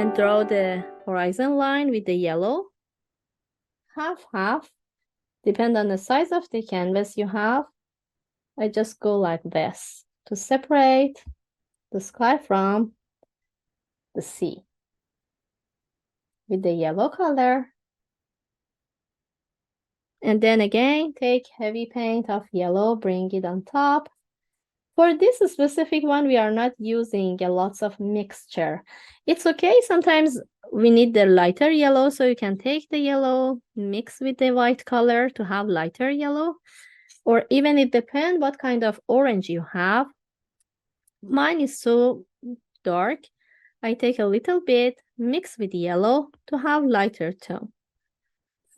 can draw the horizon line with the yellow. Half. Depend on the size of the canvas you have. I just go like this to separate the sky from the sea with the yellow color. And then again, take heavy paint of yellow, bring it on top. For this specific one, we are not using lots of mixture. It's okay, sometimes we need the lighter yellow, so you can take the yellow, mix with the white color to have lighter yellow, or even it depends what kind of orange you have. Mine is so dark, I take a little bit, mix with yellow to have lighter tone.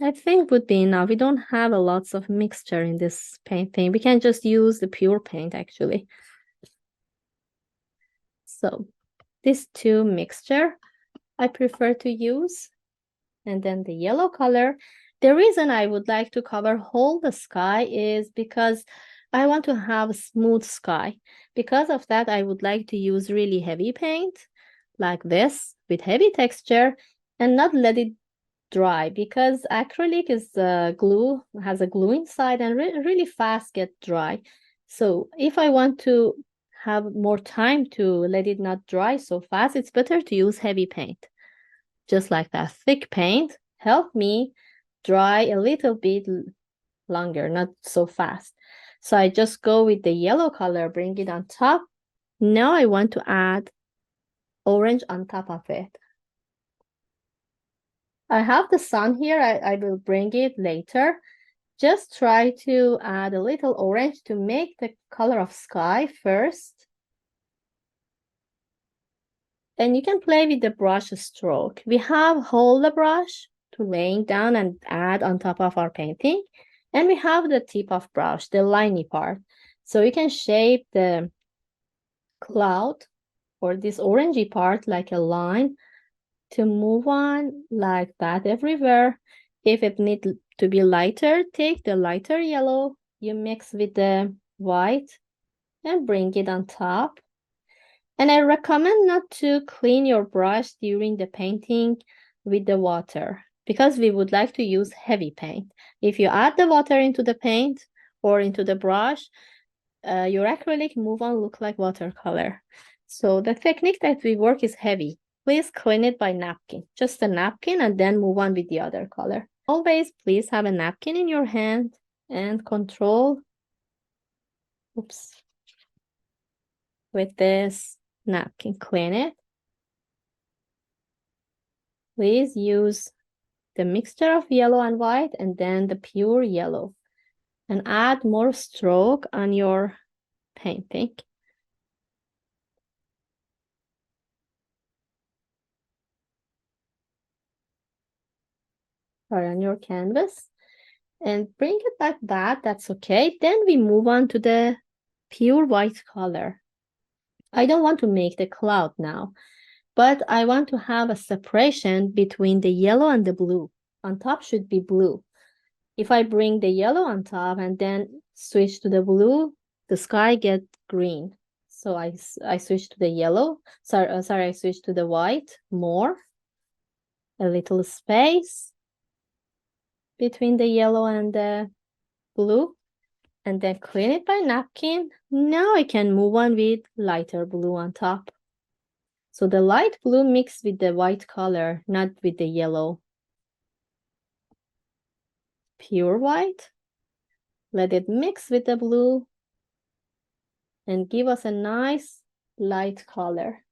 I think would be enough. We don't have a lots of mixture in this painting. We can just use the pure paint actually. So these two mixture I prefer to use. And then the yellow color. The reason I would like to cover whole the sky is because I want to have a smooth sky. Because of that, I would like to use really heavy paint like this with heavy texture and not let it dry, because acrylic is glue, has a glue inside and really fast get dry. So if I want to have more time to let it not dry so fast, it's better to use heavy paint. Just like that, thick paint help me dry a little bit longer, not so fast. So I just go with the yellow color, bring it on top. Now I want to add orange on top of it. I have the sun here. I will bring it later. Just try to add a little orange to make the color of sky first. And you can play with the brush stroke. We have hold the brush to laying down and add on top of our painting. And we have the tip of brush, the liney part. So you can shape the cloud or this orangey part like a line to move on like that everywhere. If it needs to be lighter, take the lighter yellow, you mix with the white and bring it on top. And I recommend not to clean your brush during the painting with the water, because we would like to use heavy paint. If you add the water into the paint or into the brush, your acrylic move on look like watercolor. So the technique that we work is heavy. Please clean it by napkin, just a napkin, and then move on with the other color. Always please have a napkin in your hand and control, with this napkin, clean it. Please use the mixture of yellow and white and then the pure yellow, and add more stroke on your painting. Or on your canvas, and bring it like that. That's okay. Then we move on to the pure white color. I don't want to make the cloud now, but I want to have a separation between the yellow and the blue. On top should be blue. If I bring the yellow on top and then switch to the blue, the sky get green. So I switch to the yellow. Sorry, I switch to the white more. A little space between the yellow and the blue, and then clean it by napkin. Now I can move on with lighter blue on top. So the light blue mixed with the white color, not with the yellow. Pure white. Let it mix with the blue and give us a nice light color.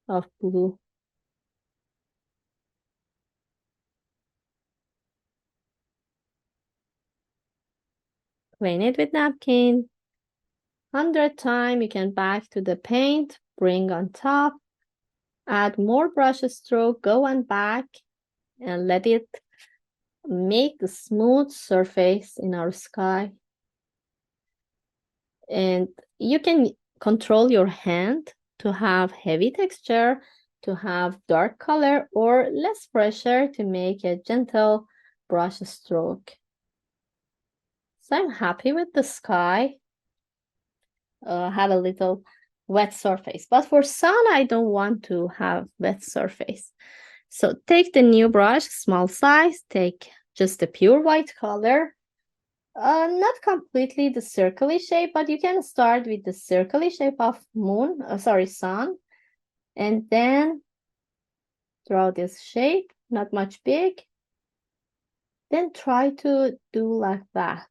Of blue. Clean it with napkin. 100 times. You can back to the paint, bring on top, add more brush stroke, go on back, and let it make a smooth surface in our sky. And you can control your hand to have heavy texture, to have dark color, or less pressure to make a gentle brush stroke. So I'm happy with the sky. have a little wet surface. But for sun, I don't want to have wet surface. So take the new brush, small size, take just a pure white color. Not completely the circly shape, but you can start with the circly shape of sun. And then draw this shape, not much big. Then try to do like that.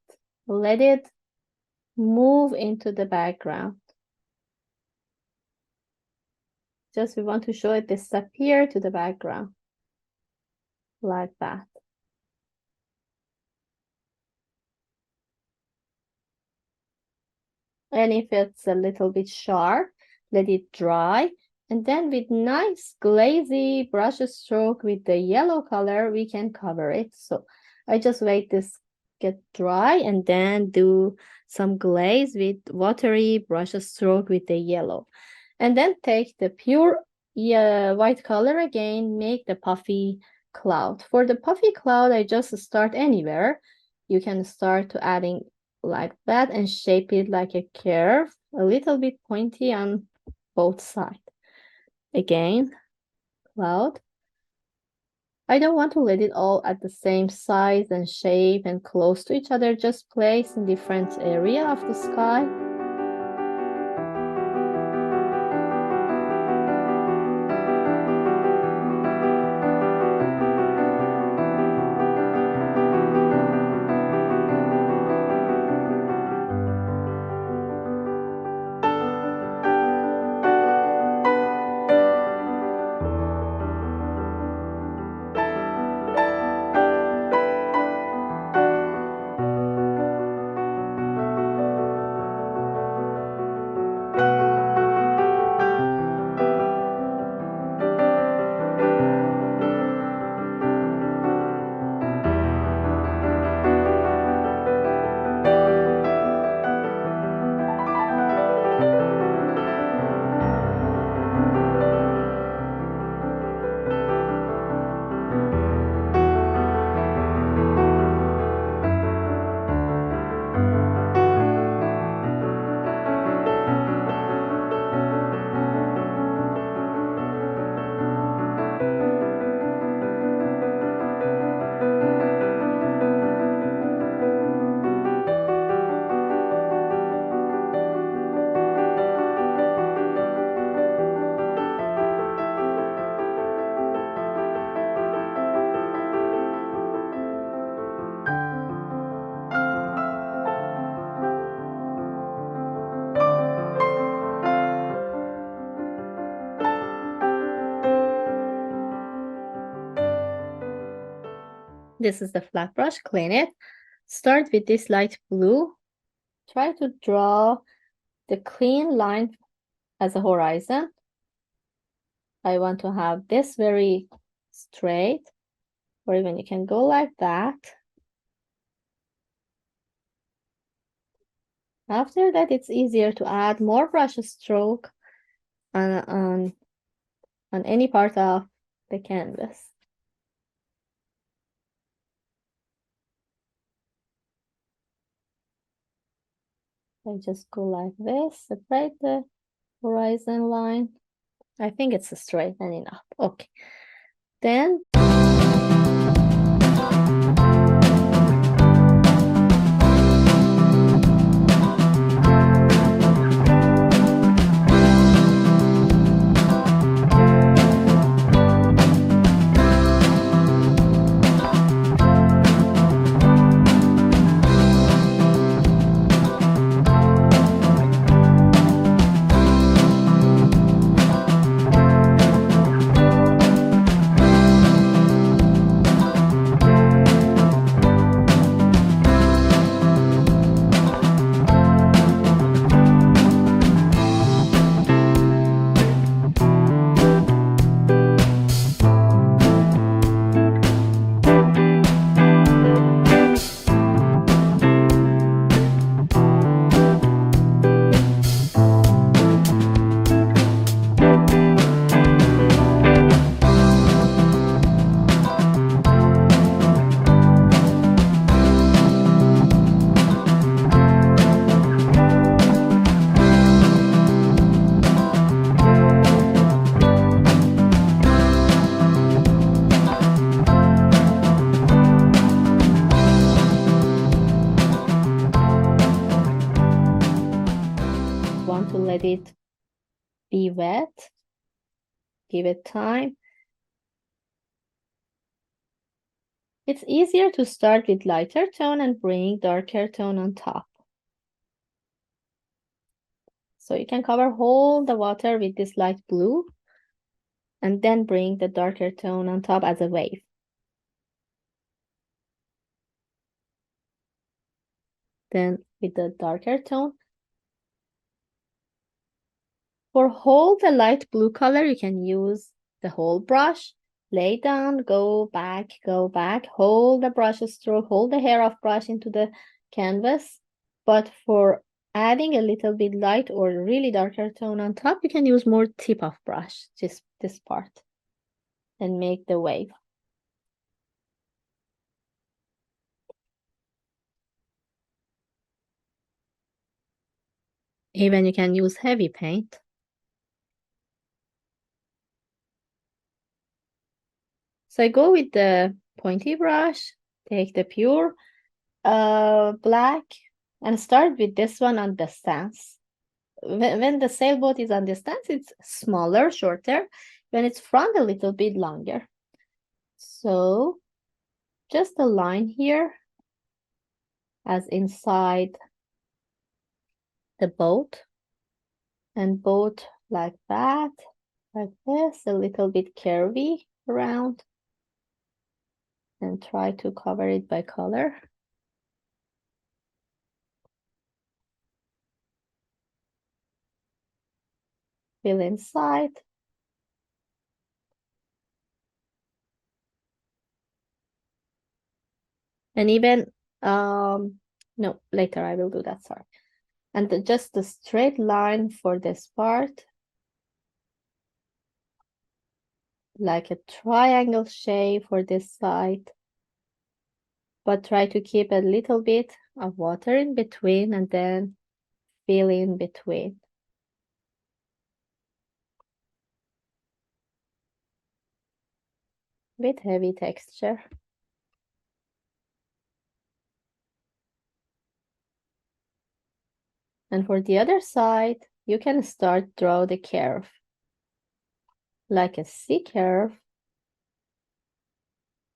Let it move into the background. Just we want to show it disappear to the background. Like that. And if it's a little bit sharp, let it dry. And then with nice glazy brush stroke with the yellow color, we can cover it. So I just wait this get dry and then do some glaze with watery brush stroke with the yellow. And then take the pure white color again, make the puffy cloud. For the puffy cloud, I just start anywhere. You can start to adding like that and shape it like a curve, a little bit pointy on both sides. Again, cloud. I don't want to let it all at the same size and shape and close to each other, just place in different area of the sky. This is the flat brush, clean it. Start with this light blue. Try to draw the clean line as a horizon. I want to have this very straight, or even you can go like that. After that, it's easier to add more brush stroke on any part of the canvas. I just go like this, separate the horizon line. I think it's straight and enough. Okay. Then be wet. Give it time. It's easier to start with lighter tone and bring darker tone on top. So you can cover all the water with this light blue and then bring the darker tone on top as a wave. Then with the darker tone. For hold the light blue color, you can use the whole brush. Lay down, go back, hold the brush stroke, hold the hair of brush into the canvas. But for adding a little bit light or really darker tone on top, you can use more tip of brush, just this part, and make the wave. Even you can use heavy paint. So I go with the pointy brush, take the pure black, and start with this one on the stance. When the sailboat is on the stance, it's smaller, shorter. When it's front, a little bit longer. So just a line here as inside the boat, and boat like that, like this, a little bit curvy around, and try to cover it by color. Fill inside. And even, no, later I will do that, sorry. And just a straight line for this part, like a triangle shape for this side, but try to keep a little bit of water in between and then fill in between. With heavy texture. And for the other side, you can start draw the curve. Like a C curve.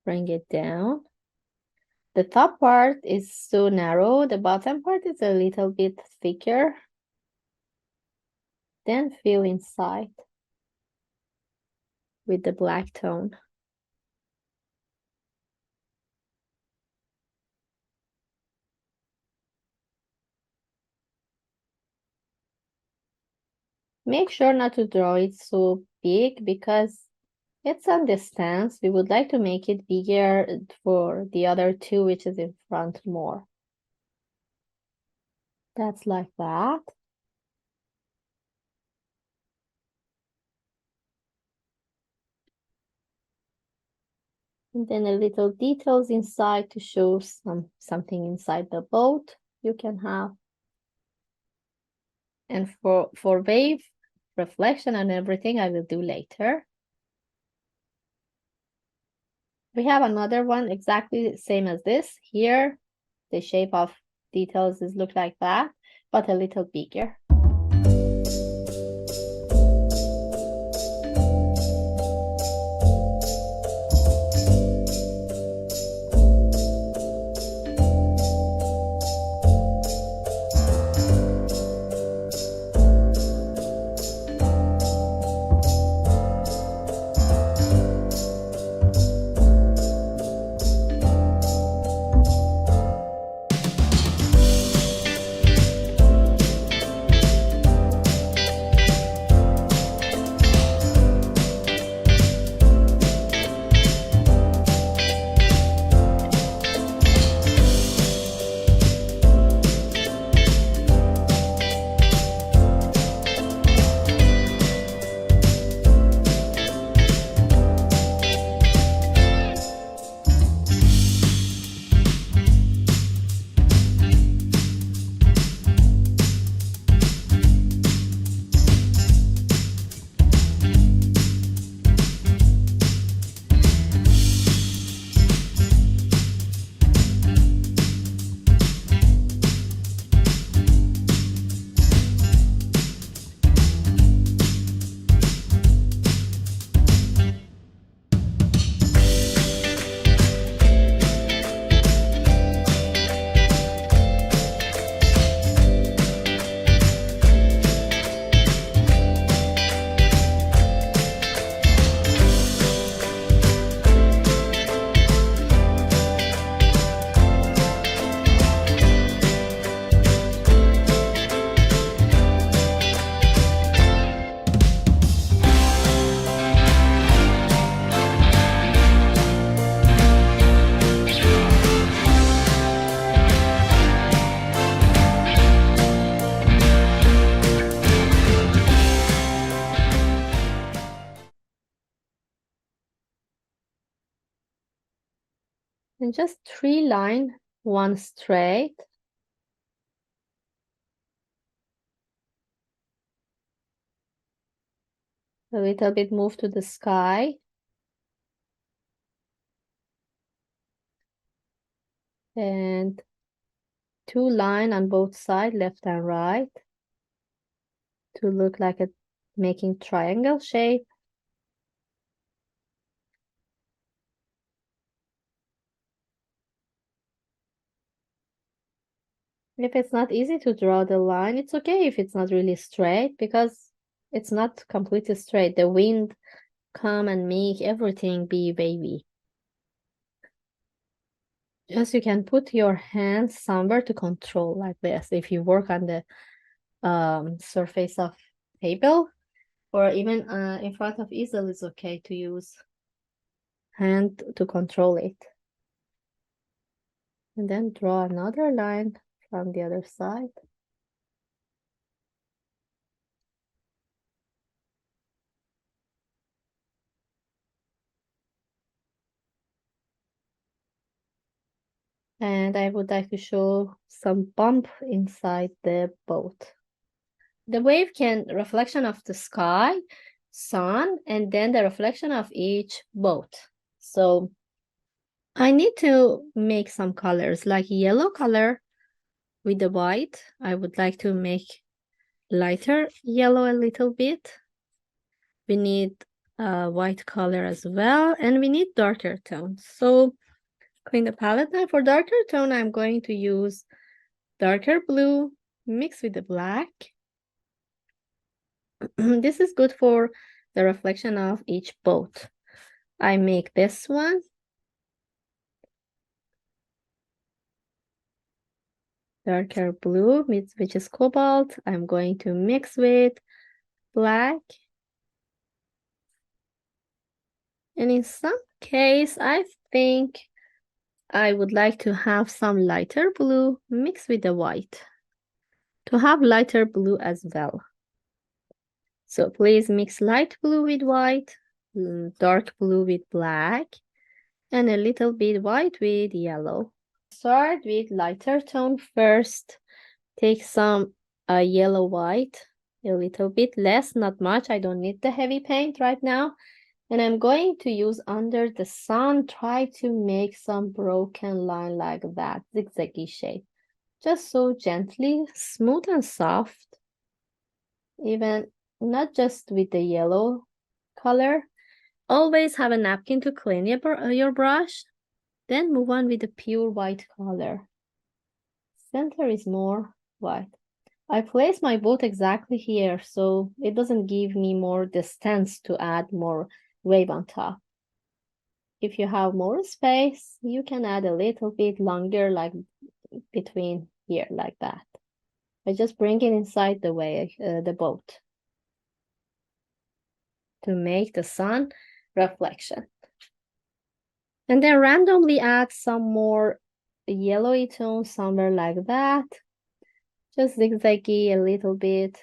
Bring it down. The top part is so narrow, the bottom part is a little bit thicker. Then fill inside with the black tone. Make sure not to draw it so big because it's on the stance. We would like to make it bigger for the other two, which is in front more. That's like that. And then a little details inside to show something inside the boat you can have. And for wave reflection and everything, I will do later. We have another one exactly the same as this. Here, the shape of details is look like that, but a little bigger. And just 3 lines, one straight. A little bit move to the sky. And 2 lines on both sides, left and right, to look like a making triangle shape. If it's not easy to draw the line, it's okay if it's not really straight, because it's not completely straight. The wind come and make everything be wavy. Just you can put your hands somewhere to control like this. If you work on the surface of table, or even in front of easel, it's okay to use hand to control it. And then draw another line from the other side. And I would like to show some bump inside the boat. The wave can reflection of the sky, sun, and then the reflection of each boat. So I need to make some colors, like yellow color with the white. I would like to make lighter yellow a little bit. We need white color as well, and we need darker tones. So clean the palette knife. For darker tone, I'm going to use darker blue mixed with the black. This is good for the reflection of each boat. I make this one. Darker blue, which is cobalt. I'm going to mix with black. And in some case, I think I would like to have some lighter blue mixed with the white, to have lighter blue as well. So please mix light blue with white, dark blue with black, and a little bit white with yellow. Start with lighter tone first. Take some yellow white, a little bit less, not much. I don't need the heavy paint right now. And I'm going to use under the sun, try to make some broken line like that, zigzaggy shape. Just so gently, smooth and soft. Even not just with the yellow color. Always have a napkin to clean your brush. Then move on with the pure white color. Center is more white. I place my boat exactly here, so it doesn't give me more distance to add more wave on top. If you have more space, you can add a little bit longer, like between here, like that. I just bring it inside the boat to make the sun reflection. And then randomly add some more yellowy tone somewhere like that. Just zigzaggy a little bit